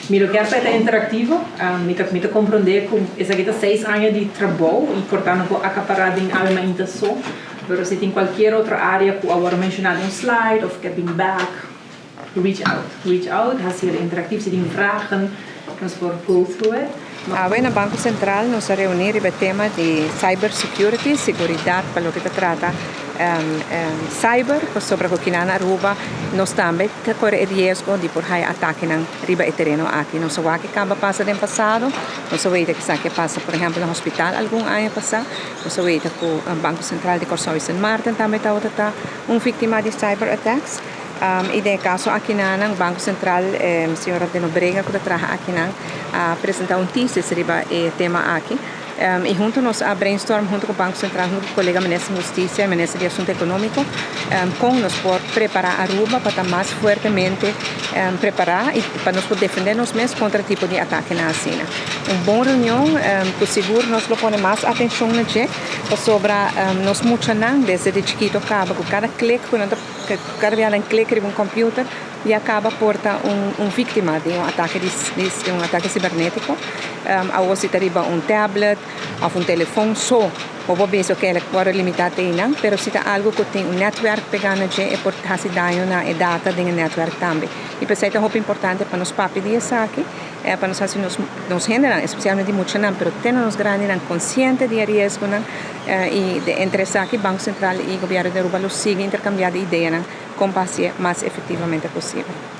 Mi lo quer é interativo, me compreender com essa aqui 6 anos de trabalho e portanto vou acaparar em alimentação. Pero se tem qualquer outra área que agora mencionado um slide of getting back, reach out, hacer interativo, se tem vragen, nós por go through it. No Banco Central nos reunir sobre o tema de cybersecurity, seguridade, para o que se trata cyber, sobre o que na Aruba, nós também temos risco de por aí ataque na riba e terreno aqui. Não sei o que acaba passando no passado, não sei o que passa, por exemplo, no hospital algum ano passado, não sei o que o Banco Central de Corsóis San Martin também está vítima de cyber attacks. E de caso aqui na Banco Central, senhora de Nobrega, que trabalha aqui apresentar thesis sobre o tema aqui. E junto nós brainstorm junto com o Banco Central, junto com o colega Ministro de Justiça e Ministro de Assunto Econômico, com nós por preparar a Aruba para estar mais fortemente preparar e para nós poder defender-nos mesmos contra tipo de ataque na China. Uma boa reunião, por seguro nós ponemos mais atenção na gente sobre nós muito não desde de chiquito acaba com cada clique, cada vez um clique de um computer e acaba porta vítima de um ataque cibernético. A você teria tablet ou telefone só. Eu penso que ele pode limitar não, mas se tem algo que tem network pegando e pode fazer dano na data do network também. E por isso é muito importante para nós papir isso aqui, para nós fazer nos generam, especialmente muito não, mas temos grandes consciente de risco e entre isso aqui Banco Central e Governo de Aruba siguen intercambiando ideias como ser mais efetivamente possível.